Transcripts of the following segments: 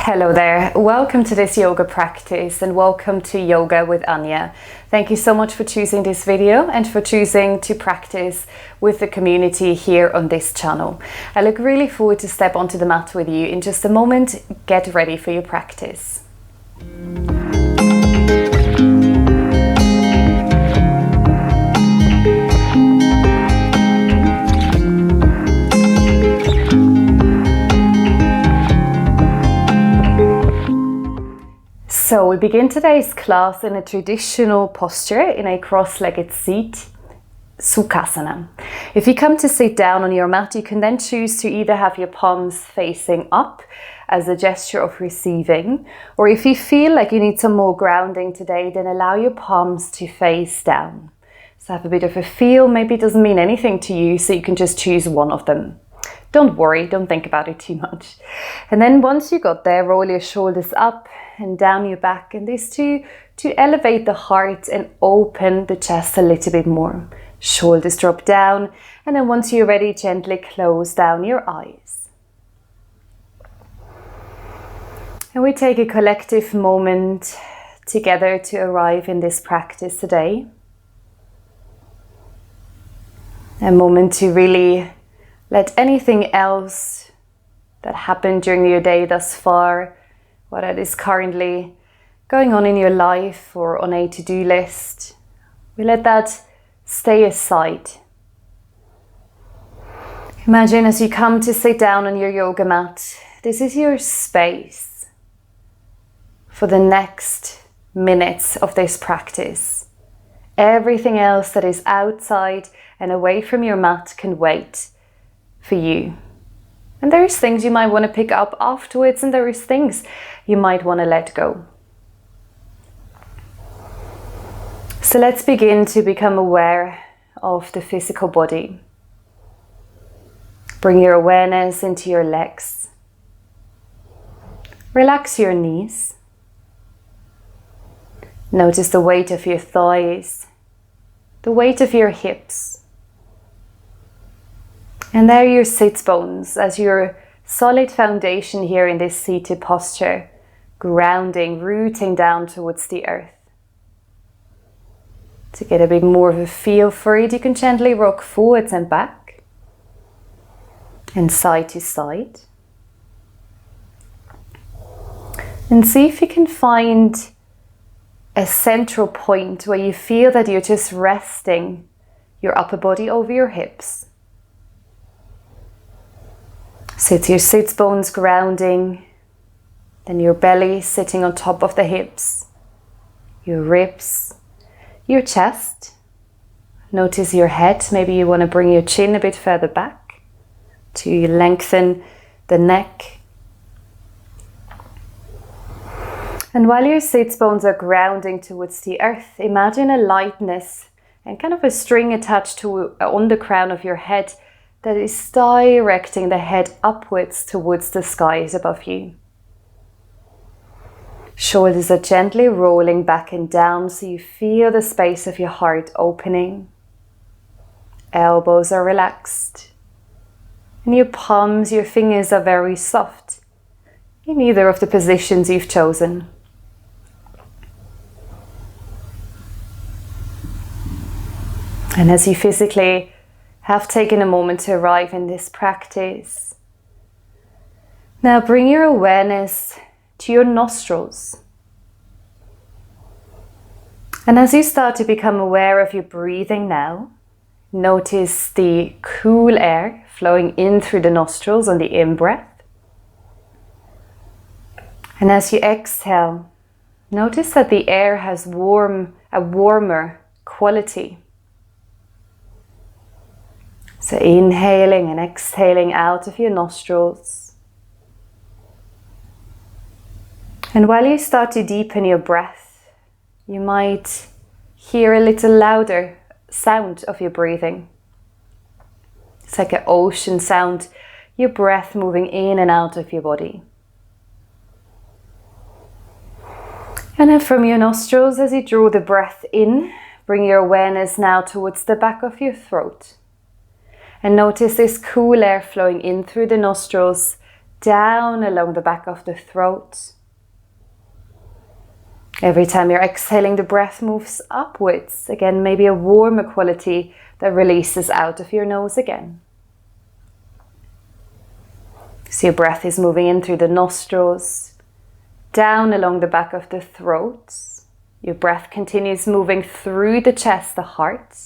Hello there, welcome to this yoga practice and welcome to Yoga with Anja. Thank you so much for choosing this video and for choosing to practice with the community here on this channel. I look really forward to step onto the mat with you in just a moment. Get ready for your practice. So we begin today's class in a traditional posture in a cross-legged seat, Sukhasana. If you come to sit down on your mat, you can then choose to either have your palms facing up as a gesture of receiving, or if you feel like you need some more grounding today, then allow your palms to face down. So have a bit of a feel, maybe it doesn't mean anything to you, so you can just choose one of them. Don't worry, don't think about it too much. And then once you got there, roll your shoulders up and down your back, and this to elevate the heart and open the chest a little bit more. Shoulders drop down, and then once you're ready, gently close down your eyes. And we take a collective moment together to arrive in this practice today. A moment to really let anything else that happened during your day thus far, what is currently going on in your life or on a to-do list, we let that stay aside. Imagine as you come to sit down on your yoga mat, this is your space for the next minutes of this practice. Everything else that is outside and away from your mat can wait for you. And there is things you might want to pick up afterwards, and there is things you might want to let go. So let's begin to become aware of the physical body. Bring your awareness into your legs. Relax your knees. Notice the weight of your thighs, the weight of your hips. And there are your sits bones as your solid foundation here in this seated posture, grounding, rooting down towards the earth. To get a bit more of a feel for it, you can gently rock forwards and back and side to side. And see if you can find a central point where you feel that you're just resting your upper body over your hips. So it's your sits bones grounding, then your belly sitting on top of the hips, your ribs, your chest. Notice your head. Maybe you want to bring your chin a bit further back to lengthen the neck. And while your sits bones are grounding towards the earth, imagine a lightness and kind of a string attached to on the crown of your head that is directing the head upwards towards the skies above you. Shoulders are gently rolling back and down so you feel the space of your heart opening. Elbows are relaxed. And your palms, your fingers are very soft in either of the positions you've chosen. And as you physically have taken a moment to arrive in this practice, now bring your awareness to your nostrils. And as you start to become aware of your breathing now, notice the cool air flowing in through the nostrils on the in-breath. And as you exhale, notice that the air has a warmer quality. So inhaling and exhaling out of your nostrils. And while you start to deepen your breath, you might hear a little louder sound of your breathing. It's like an ocean sound, your breath moving in and out of your body. And then from your nostrils, as you draw the breath in, bring your awareness now towards the back of your throat. And notice this cool air flowing in through the nostrils, down along the back of the throat. Every time you're exhaling, the breath moves upwards. Again, maybe a warmer quality that releases out of your nose again. So your breath is moving in through the nostrils, down along the back of the throat. Your breath continues moving through the chest, the heart.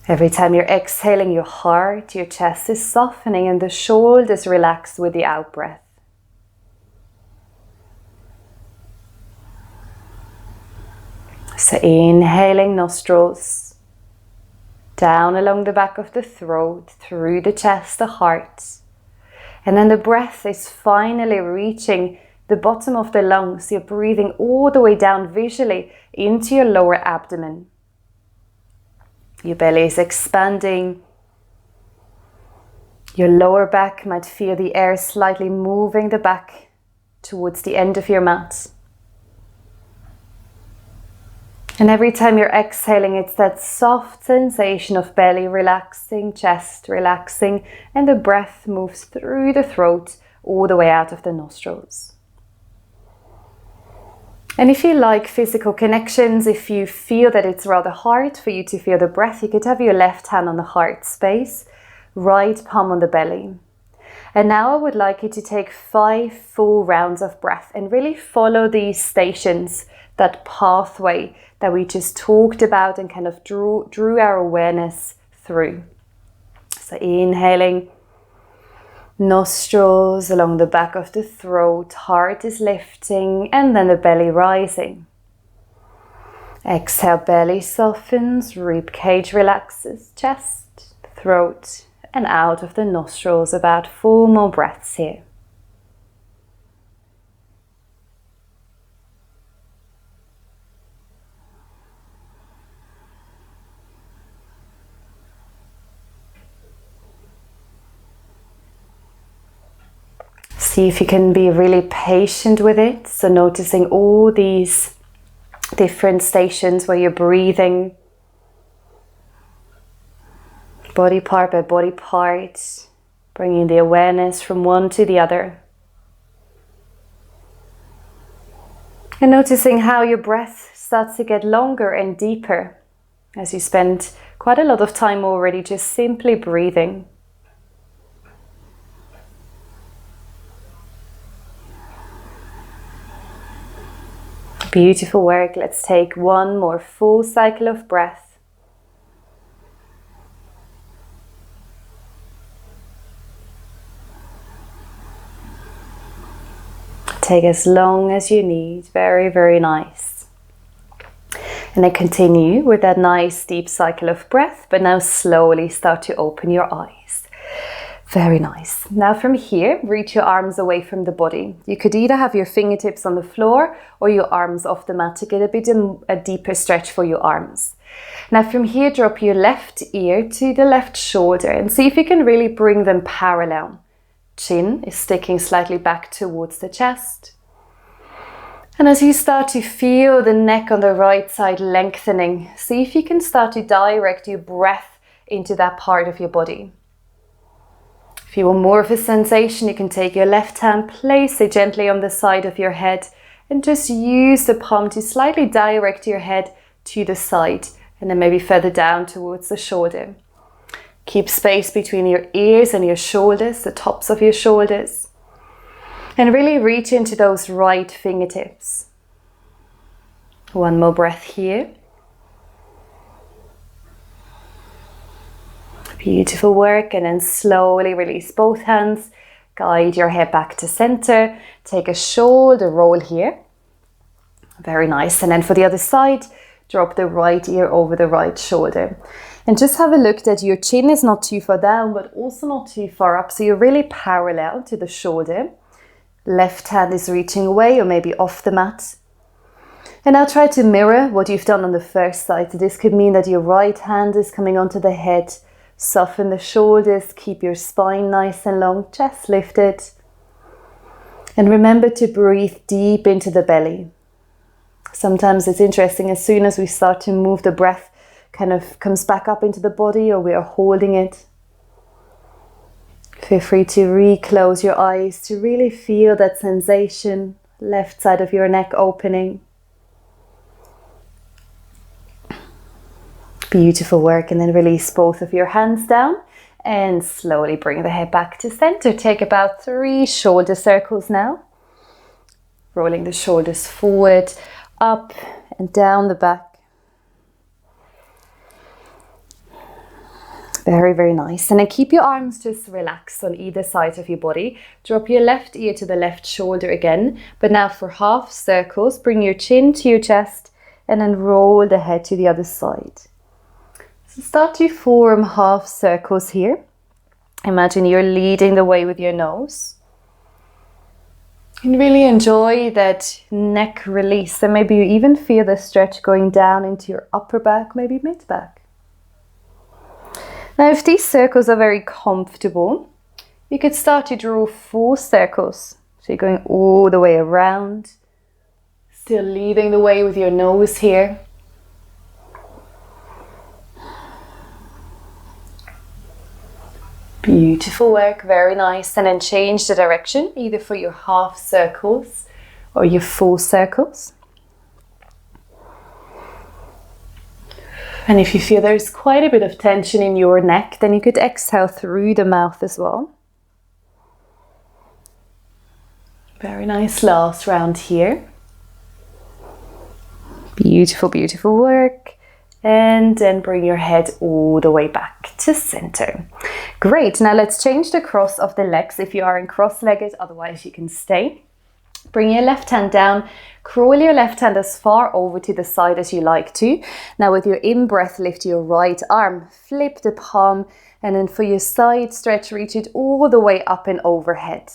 Every time you're exhaling, your heart, your chest is softening and the shoulders relax with the out-breath. So inhaling, nostrils, down along the back of the throat, through the chest, the heart. And then the breath is finally reaching the bottom of the lungs. You're breathing all the way down visually into your lower abdomen. Your belly is expanding. Your lower back might feel the air slightly moving the back towards the end of your mat. And every time you're exhaling, it's that soft sensation of belly relaxing, chest relaxing, and the breath moves through the throat all the way out of the nostrils. And if you like physical connections, if you feel that it's rather hard for you to feel the breath, you could have your left hand on the heart space, right palm on the belly. And now I would like you to take 5 full rounds of breath and really follow these stations, that pathway that we just talked about and kind of drew our awareness through. So inhaling, nostrils along the back of the throat, heart is lifting and then the belly rising. Exhale, belly softens, rib cage relaxes, chest, throat, and out of the nostrils. About 4 more breaths here. See if you can be really patient with it. So noticing all these different stations where you're breathing, body part by body part, bringing the awareness from one to the other. And noticing how your breath starts to get longer and deeper as you spend quite a lot of time already just simply breathing. Beautiful work. Let's take 1 more full cycle of breath. Take as long as you need. Very, very nice. And then continue with that nice deep cycle of breath, but now slowly start to open your eyes. Very nice. Now from here, reach your arms away from the body. You could either have your fingertips on the floor or your arms off the mat to get a deeper stretch for your arms. Now from here, drop your left ear to the left shoulder and see if you can really bring them parallel. Chin is sticking slightly back towards the chest. And as you start to feel the neck on the right side lengthening, see if you can start to direct your breath into that part of your body. If you want more of a sensation, you can take your left hand, place it gently on the side of your head and just use the palm to slightly direct your head to the side and then maybe further down towards the shoulder. Keep space between your ears and your shoulders, the tops of your shoulders. And really reach into those right fingertips. 1 more breath here. Beautiful work, and then slowly release both hands. Guide your head back to center. Take a shoulder roll here. Very nice. And then for the other side, drop the right ear over the right shoulder. And just have a look that your chin is not too far down, but also not too far up. So you're really parallel to the shoulder. Left hand is reaching away or maybe off the mat. And now try to mirror what you've done on the first side. So this could mean that your right hand is coming onto the head. Soften the shoulders, keep your spine nice and long, chest lifted. And remember to breathe deep into the belly. Sometimes it's interesting, as soon as we start to move, the breath kind of comes back up into the body or we are holding it. Feel free to reclose your eyes to really feel that sensation, left side of your neck opening. Beautiful work, and then release both of your hands down and slowly bring the head back to center. Take about 3 shoulder circles now. Rolling the shoulders forward, up and down the back. Very, very nice. And then keep your arms just relaxed on either side of your body. Drop your left ear to the left shoulder again. But now for half circles, bring your chin to your chest and then roll the head to the other side. So start to form half circles here. Imagine you're leading the way with your nose. And really enjoy that neck release. And maybe you even feel the stretch going down into your upper back, maybe mid back. Now, if these circles are very comfortable, you could start to draw 4 circles. So you're going all the way around, still leading the way with your nose here. Beautiful work, very nice. And then change the direction, either for your half circles or your full circles. And if you feel there's quite a bit of tension in your neck, then you could exhale through the mouth as well. Very nice, last round here. Beautiful, beautiful work. And then bring your head all the way back to center. Great, now let's change the cross of the legs if you are in cross-legged, otherwise you can stay. Bring your left hand down, crawl your left hand as far over to the side as you like to. Now with your in-breath, lift your right arm, flip the palm, and then for your side stretch, reach it all the way up and overhead.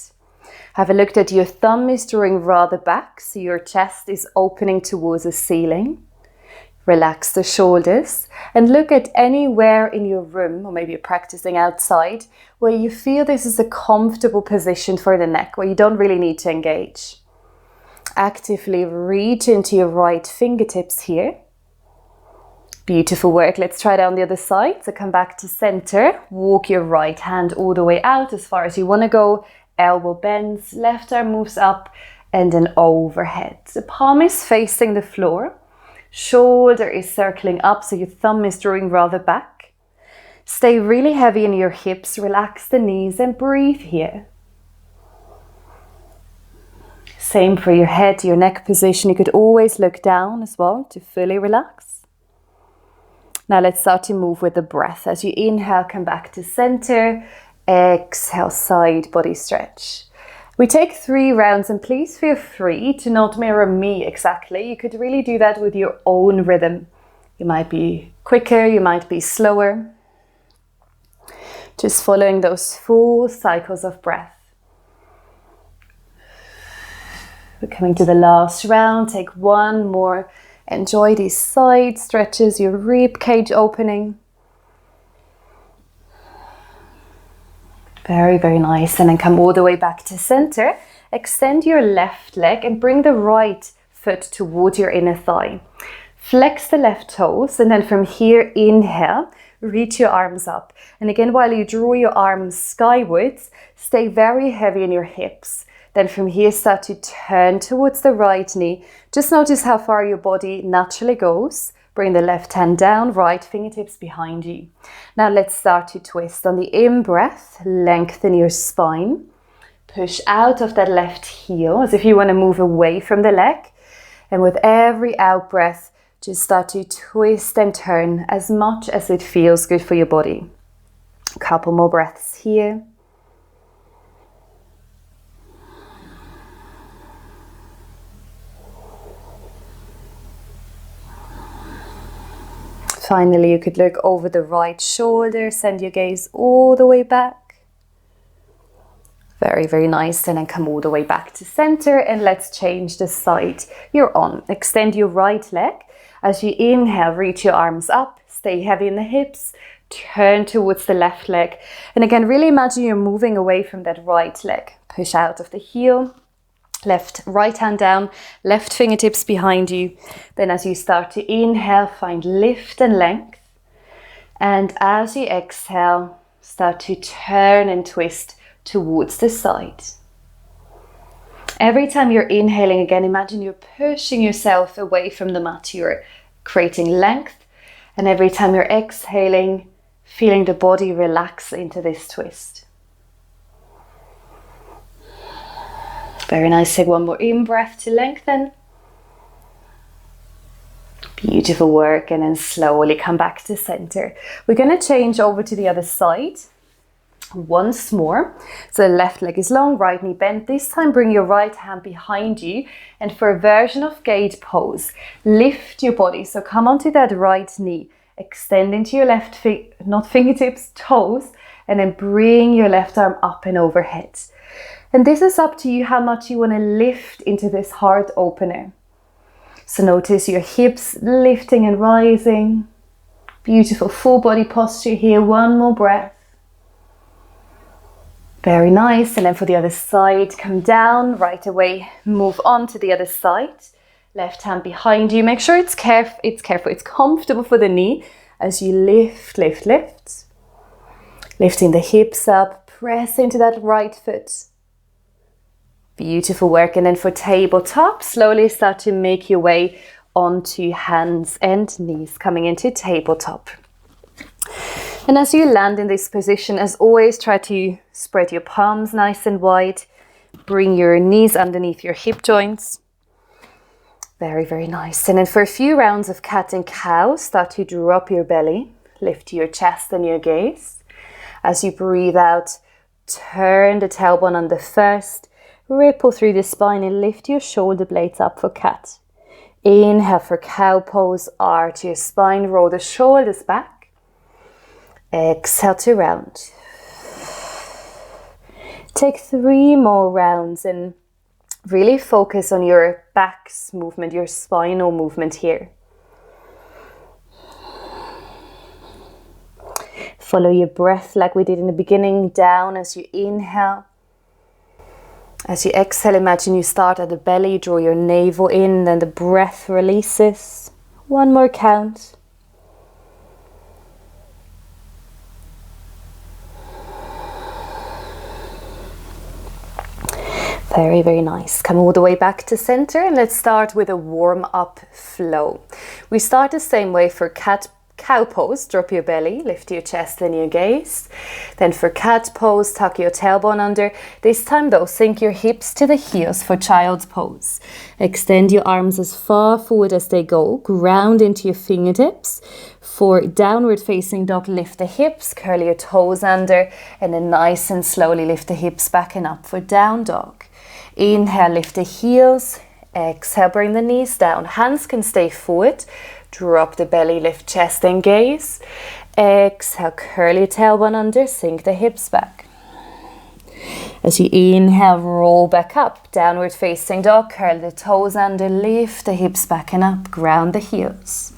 Have a look that your thumb is drawing rather back, so your chest is opening towards the ceiling. Relax the shoulders and look at anywhere in your room, or maybe you're practicing outside, where you feel this is a comfortable position for the neck, where you don't really need to engage. Actively reach into your right fingertips here. Beautiful work. Let's try it on the other side. So come back to center. Walk your right hand all the way out as far as you want to go. Elbow bends, left arm moves up and then overhead. The palm is facing the floor. Shoulder is circling up, so your thumb is drawing rather back. Stay really heavy in your hips. Relax the knees and breathe here. Same for your head, your neck position. You could always look down as well to fully relax. Now let's start to move with the breath. As you inhale, come back to center. Exhale, side body stretch. We take 3 rounds, and please feel free to not mirror me exactly. You could really do that with your own rhythm. You might be quicker, you might be slower. Just following those 4 cycles of breath. We're coming to the last round. Take 1 more. Enjoy these side stretches, your rib cage opening. Very, very nice. And then come all the way back to center. Extend your left leg and bring the right foot towards your inner thigh. Flex the left toes, and then from here, inhale, reach your arms up. And again, while you draw your arms skywards, stay very heavy in your hips. Then from here, start to turn towards the right knee. Just notice how far your body naturally goes. Bring the left hand down, right fingertips behind you. Now let's start to twist. On the in-breath, lengthen your spine. Push out of that left heel as if you want to move away from the leg. And with every out-breath, just start to twist and turn as much as it feels good for your body. A couple more breaths here. Finally, you could look over the right shoulder, send your gaze all the way back. Very, very nice. And then come all the way back to center, and let's change the side you're on. Extend your right leg. As you inhale, reach your arms up, stay heavy in the hips, turn towards the left leg. And again, really imagine you're moving away from that right leg. Push out of the heel. Right hand down, left fingertips behind you. Then as you start to inhale, find lift and length. And as you exhale, start to turn and twist towards the side. Every time you're inhaling again, imagine you're pushing yourself away from the mat. You're creating length. And every time you're exhaling, feeling the body relax into this twist. Very nice. Take one more in-breath to lengthen. Beautiful work. And then slowly come back to center. We're going to change over to the other side. Once more. So the left leg is long, right knee bent. This time bring your right hand behind you, and for a version of Gait Pose, lift your body. So come onto that right knee, extend into your left feet, not fingertips, toes, and then bring your left arm up and overhead. And this is up to you how much you want to lift into this heart opener. So notice your hips lifting and rising. Beautiful full body posture here. One more breath. Very nice. And then for the other side, come down right away, move on to the other side. Left hand behind you. Make sure it's comfortable for the knee as you lift, lift, lift. Lifting the hips up, press into that right foot. Beautiful work. And then for tabletop, slowly start to make your way onto hands and knees, coming into tabletop. And as you land in this position, as always, try to spread your palms nice and wide. Bring your knees underneath your hip joints. Very, very nice. And then for a few rounds of cat and cow, start to drop your belly. Lift your chest and your gaze. As you breathe out, turn the tailbone under first. Ripple through the spine and lift your shoulder blades up for cat. Inhale for cow pose. Arch your spine. Roll the shoulders back. Exhale to round. Take 3 more rounds and really focus on your back's movement, your spinal movement here. Follow your breath like we did in the beginning, down as you inhale. As you exhale, imagine you start at the belly, draw your navel in, then the breath releases. 1 more count. Very, very nice. Come all the way back to center and let's start with a warm-up flow. We start the same way for cow pose. Drop your belly, lift your chest and your gaze. Then for cat pose, tuck your tailbone under. This time though, sink your hips to the heels for child's pose. Extend your arms as far forward as they go. Ground into your fingertips. For downward facing dog, lift the hips, curl your toes under, and then nice and slowly lift the hips back and up for down dog. Inhale, lift the heels. Exhale, bring the knees down. Hands can stay forward. Drop the belly, lift chest and gaze. Exhale, curl your tailbone under, sink the hips back. As you inhale, roll back up. Downward facing dog, curl the toes under, lift the hips back and up. Ground the heels.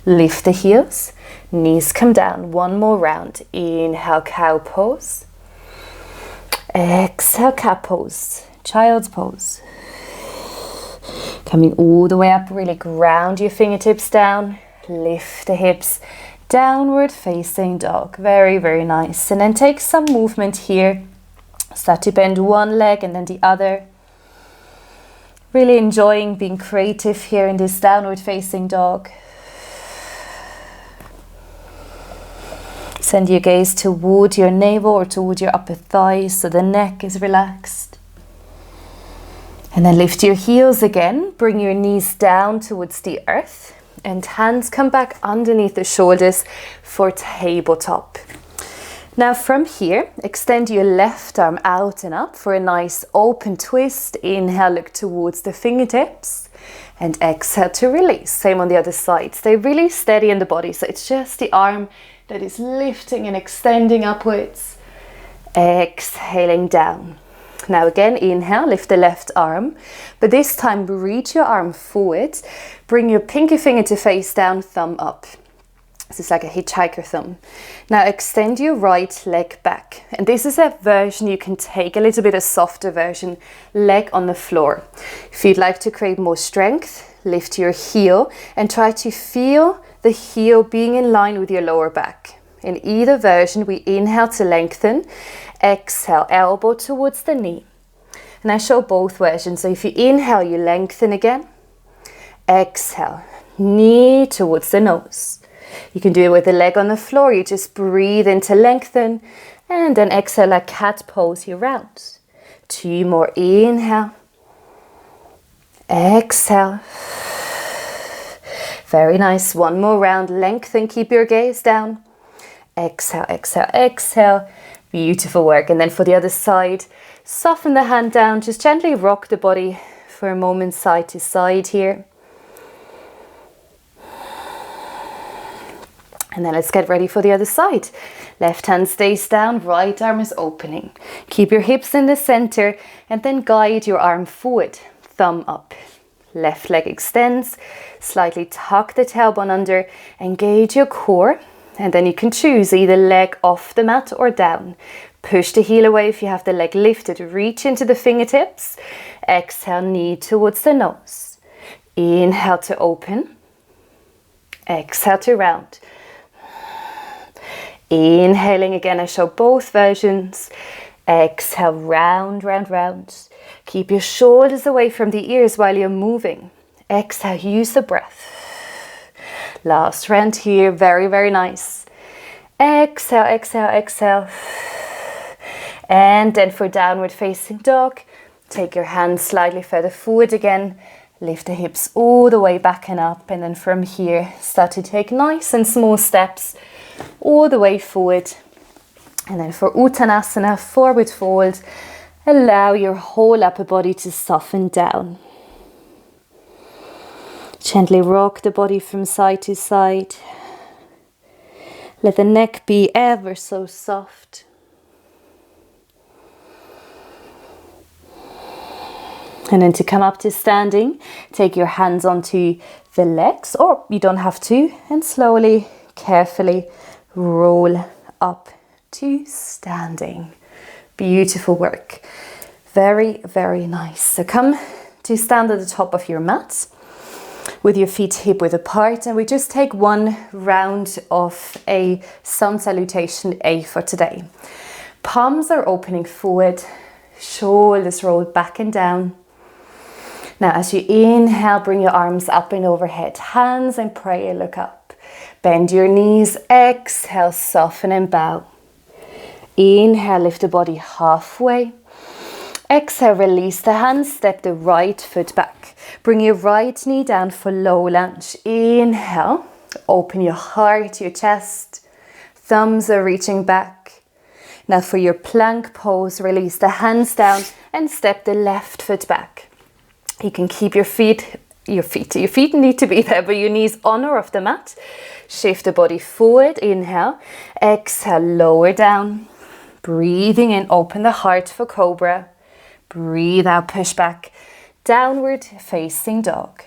Lift the heels. Knees come down. 1 more round. Inhale, cow pose. Exhale, cat pose. Child's pose. Coming all the way up, really ground your fingertips down. Lift the hips. Downward facing dog. Very, very nice. And then take some movement here. Start to bend one leg and then the other. Really enjoying being creative here in this downward facing dog. Send your gaze toward your navel or toward your upper thighs so the neck is relaxed. And then lift your heels again. Bring your knees down towards the earth. And hands come back underneath the shoulders for tabletop. Now from here, extend your left arm out and up for a nice open twist. Inhale, look towards the fingertips. And exhale to release. Same on the other side. Stay really steady in the body. So it's just the arm that is lifting and extending upwards. Exhaling down. Now again, inhale, lift the left arm, but this time reach your arm forward, bring your pinky finger to face down, thumb up. This is like a hitchhiker thumb. Now extend your right leg back, and this is a version you can take, a little bit of softer version, leg on the floor. If you'd like to create more strength, lift your heel and try to feel the heel being in line with your lower back. In either version, we inhale to lengthen. Exhale, elbow towards the knee. And I show both versions. So if you inhale, you lengthen again. Exhale, knee towards the nose. You can do it with the leg on the floor. You just breathe in to lengthen. And then exhale like cat pose, you round. 2 more, inhale. Exhale. Very nice. 1 more round, lengthen, keep your gaze down. Exhale, exhale, exhale. Beautiful work. And then for the other side, soften the hand down, just gently rock the body for a moment side to side here. And then let's get ready for the other side. Left hand stays down, right arm is opening. Keep your hips in the center and then guide your arm forward, thumb up. Left leg extends, slightly tuck the tailbone under, engage your core. And then you can choose either leg off the mat or down. Push the heel away if you have the leg lifted. Reach into the fingertips. Exhale, knee towards the nose. Inhale to open. Exhale to round. Inhaling again, I show both versions. Exhale, round, round, round. Keep your shoulders away from the ears while you're moving. Exhale, use the breath. Last round here, very, very nice. Exhale, exhale, exhale. And then for downward facing dog, take your hands slightly further forward again. Lift the hips all the way back and up. And then from here, start to take nice and small steps all the way forward. And then for Uttanasana, forward fold, allow your whole upper body to soften down. Gently rock the body from side to side. Let the neck be ever so soft. And then to come up to standing, take your hands onto the legs, or you don't have to, and slowly, carefully roll up to standing. Beautiful work. Very, very nice. So come to stand at the top of your mat with your feet hip width apart, and we just take 1 round of a sun salutation A for today. Palms are opening forward, shoulders rolled back and down. Now as you inhale, bring your arms up and overhead, hands in prayer, look up. Bend your knees, exhale, soften and bow. Inhale, lift the body halfway. Exhale, release the hands, step the right foot back. Bring your right knee down for low lunge. Inhale, open your heart, your chest. Thumbs are reaching back. Now for your plank pose, release the hands down and step the left foot back. You can keep your feet need to be there, but your knees on or off the mat. Shift the body forward, inhale. Exhale, lower down. Breathing in, open the heart for cobra. Breathe out, push back. Downward facing dog.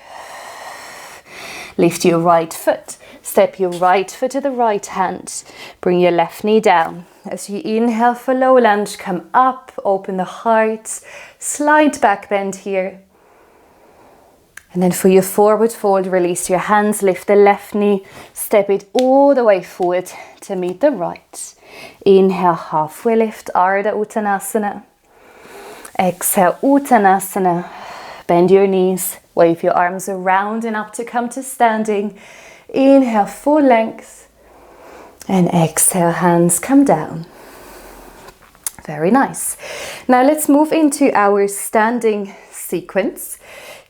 Lift your right foot. Step your right foot to the right hand. Bring your left knee down. As you inhale for low lunge, come up, open the heart. Slight back bend here. And then for your forward fold, release your hands, lift the left knee, step it all the way forward to meet the right. Inhale, halfway lift, Ardha Uttanasana. Exhale, Uttanasana. Bend your knees, wave your arms around and up to come to standing. Inhale, full length. And exhale, hands come down. Very nice. Now let's move into our standing sequence.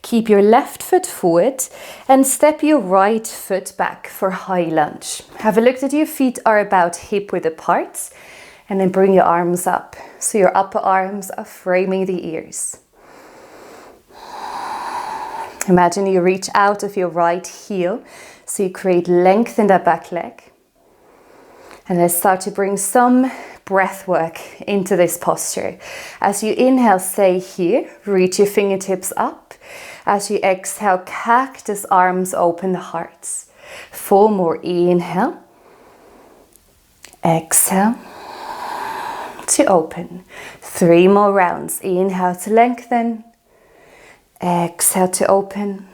Keep your left foot forward and step your right foot back for high lunge. Have a look that your feet are about hip width apart, and then bring your arms up. So your upper arms are framing the ears. Imagine you reach out of your right heel, so you create length in that back leg. And let's start to bring some breath work into this posture. As you inhale, stay here, reach your fingertips up. As you exhale, cactus arms, open the hearts. 4 more, inhale. Exhale to open. 3 more rounds, inhale to lengthen. Exhale to open.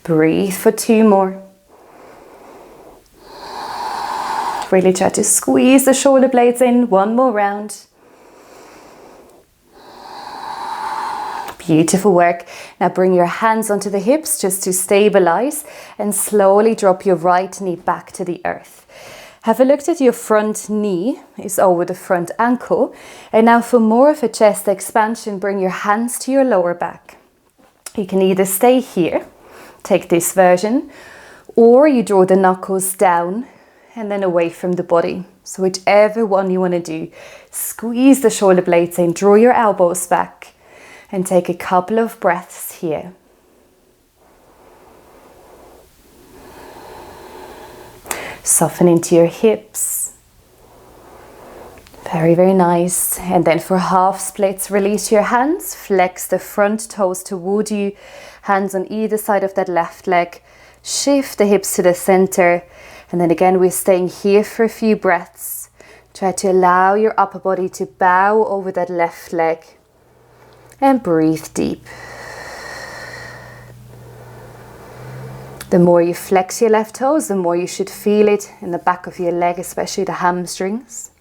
Breathe for 2 more. Really try to squeeze the shoulder blades in. One more round. Beautiful work. Now bring your hands onto the hips just to stabilize and slowly drop your right knee back to the earth. Have a look at your front knee is over the front ankle. And now for more of a chest expansion, bring your hands to your lower back. You can either stay here, take this version, or you draw the knuckles down and then away from the body. So whichever one you want to do, squeeze the shoulder blades in, draw your elbows back, and take a couple of breaths here. Soften into your hips. Very, very nice. And then for half splits, release your hands, flex the front toes toward you, hands on either side of that left leg. Shift the hips to the center. And then again, we're staying here for a few breaths. Try to allow your upper body to bow over that left leg. And breathe deep. The more you flex your left toes, the more you should feel it in the back of your leg, especially the hamstrings.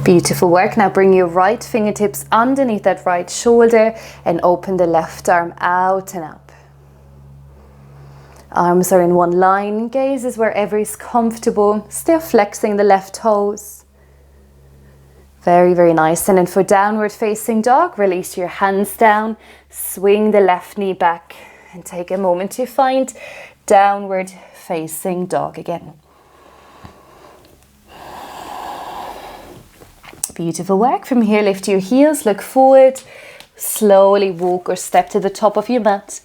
Beautiful work. Now bring your right fingertips underneath that right shoulder and open the left arm out and up. Arms are in one line, gaze is wherever is comfortable, still flexing the left toes. Very, very nice. And then for downward facing dog, release your hands down, swing the left knee back and take a moment to find downward facing dog again. Beautiful work. From here, lift your heels, look forward, slowly walk or step to the top of your mat.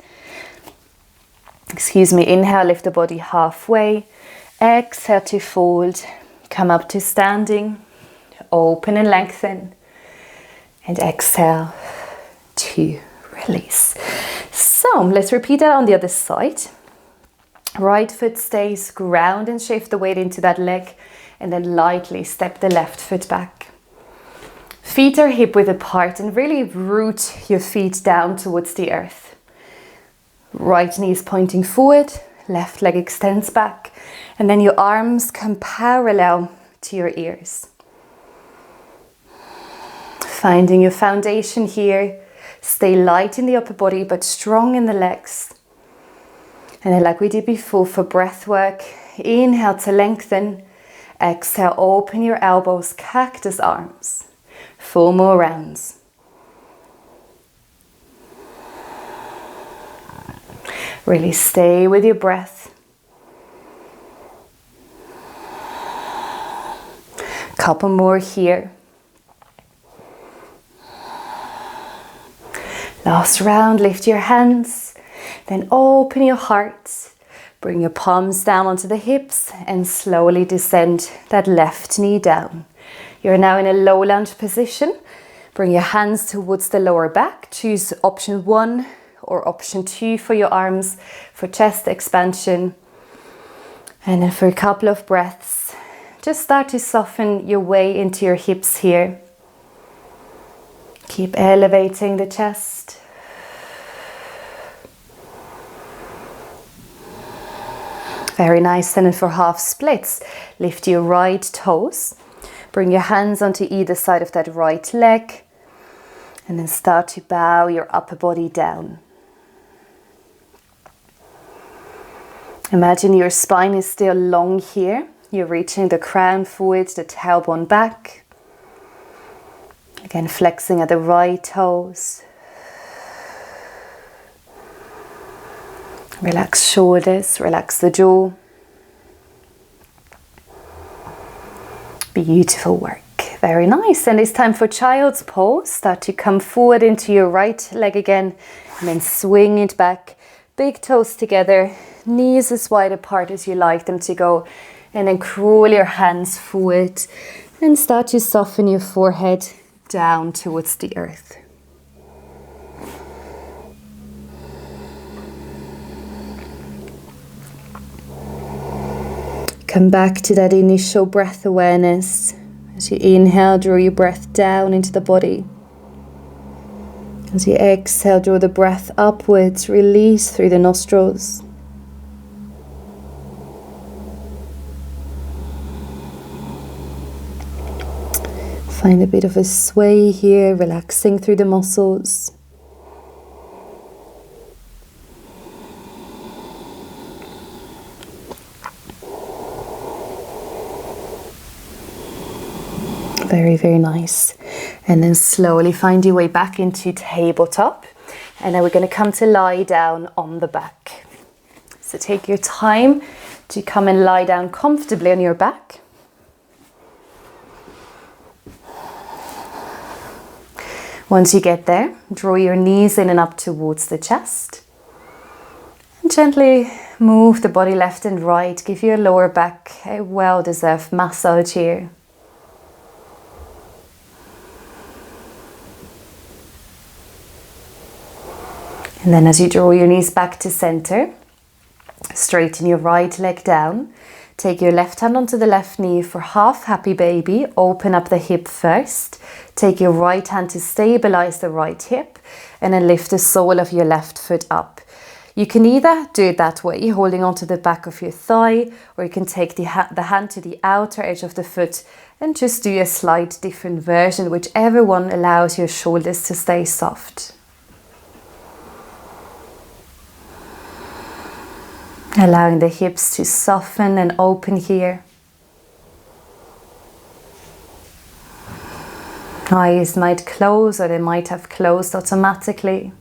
Inhale, lift the body halfway. Exhale to fold. Come up to standing. Open and lengthen. And exhale to release. So let's repeat that on the other side. Right foot stays, ground and shift the weight into that leg. And then lightly step the left foot back. Feet are hip width apart and really root your feet down towards the earth. Right knee is pointing forward, left leg extends back, and then your arms come parallel to your ears. Finding your foundation here, stay light in the upper body but strong in the legs. And then like we did before for breath work, inhale to lengthen, exhale, open your elbows, cactus arms. 4 more rounds. Really stay with your breath. Couple more here. Last round, lift your hands, then open your heart. Bring your palms down onto the hips and slowly descend that left knee down. You're now in a low lunge position. Bring your hands towards the lower back. Choose option 1 or option 2 for your arms for chest expansion. And then for a couple of breaths, just start to soften your way into your hips here. Keep elevating the chest. Very nice. And then for half splits, lift your right toes. Bring your hands onto either side of that right leg. And then start to bow your upper body down. Imagine your spine is still long here. You're reaching the crown forward, the tailbone back. Again, flexing at the right toes. Relax shoulders, relax the jaw. Beautiful work. Very nice. And it's time for child's pose. Start to come forward into your right leg again and then swing it back. Big toes together, knees as wide apart as you like them to go. And then crawl your hands forward and start to soften your forehead down towards the earth. Come back to that initial breath awareness. As you inhale, draw your breath down into the body. As you exhale, draw the breath upwards, release through the nostrils. Find a bit of a sway here, relaxing through the muscles. Very, very nice. And then slowly find your way back into tabletop. And then we're going to come to lie down on the back. So take your time to come and lie down comfortably on your back. Once you get there, draw your knees in and up towards the chest. And gently move the body left and right. Give your lower back a well-deserved massage here. And then as you draw your knees back to center, straighten your right leg down. Take your left hand onto the left knee for half happy baby. Open up the hip first. Take your right hand to stabilize the right hip and then lift the sole of your left foot up. You can either do it that way, holding onto the back of your thigh, or you can take the hand to the outer edge of the foot and just do a slight different version, whichever one allows your shoulders to stay soft. Allowing the hips to soften and open here. Eyes might close, or they might have closed automatically.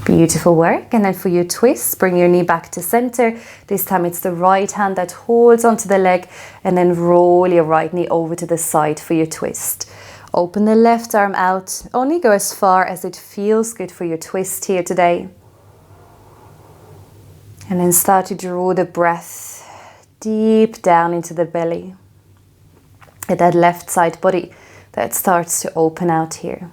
Beautiful work. And then for your twist, bring your knee back to center. This time it's the right hand that holds onto the leg, and then roll your right knee over to the side for your twist. Open the left arm out, only go as far as it feels good for your twist here today. And then start to draw the breath deep down into the belly. Get that left side body that starts to open out here.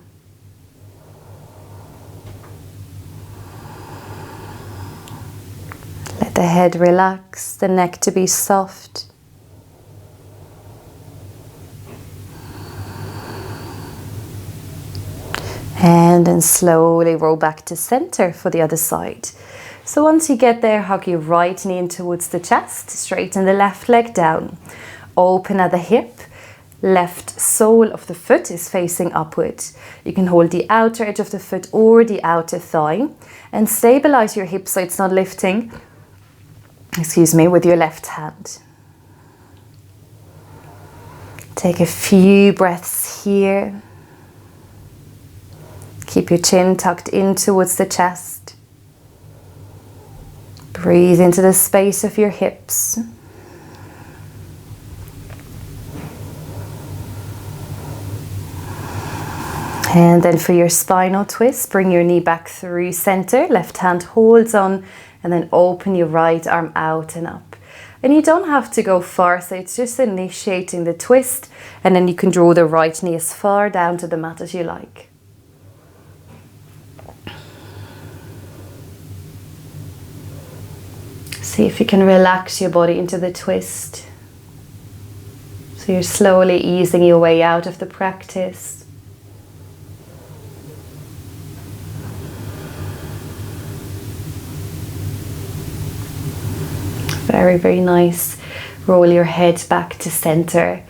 Let the head relax, the neck to be soft. And then slowly roll back to center for the other side. So once you get there, hug your right knee in towards the chest, straighten the left leg down, open at the hip, left sole of the foot is facing upward. You can hold the outer edge of the foot or the outer thigh and stabilize your hip so it's not lifting, with your left hand. Take a few breaths here. Keep your chin tucked in towards the chest. Breathe into the space of your hips. And then for your spinal twist, bring your knee back through center. Left hand holds on, and then open your right arm out and up. And you don't have to go far, so it's just initiating the twist, and then you can draw the right knee as far down to the mat as you like. See if you can relax your body into the twist. So you're slowly easing your way out of the practice. Very, very nice. Roll your head back to center.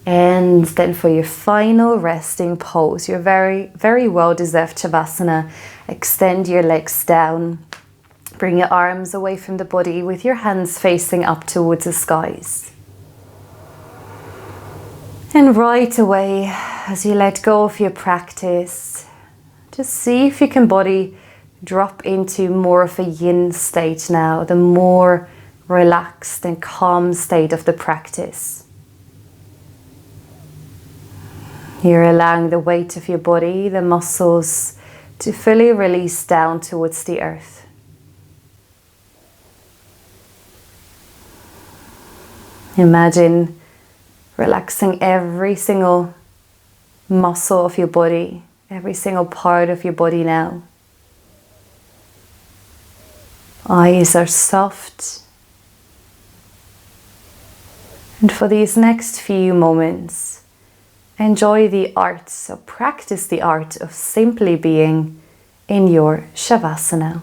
And then for your final resting pose, your very, very well-deserved Shavasana. Extend your legs down. Bring your arms away from the body with your hands facing up towards the skies. And right away, as you let go of your practice, just see if you can drop into more of a yin state now, the more relaxed and calm state of the practice. You're allowing the weight of your body, the muscles, to fully release down towards the earth. Imagine relaxing every single muscle of your body, every single part of your body now. Eyes are soft. And for these next few moments, enjoy the art, so practice the art of simply being in your Shavasana.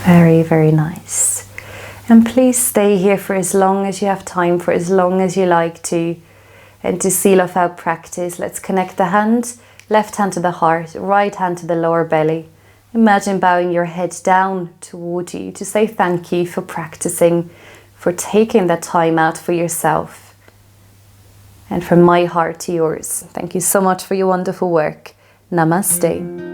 Very, very nice. And please stay here for as long as you have time, for as long as you like to. And to seal off our practice, let's connect the hand, left hand to the heart, right hand to the lower belly. Imagine bowing your head down toward you to say thank you for practicing, for taking that time out for yourself. And from my heart to yours, thank you so much for your wonderful work. Namaste.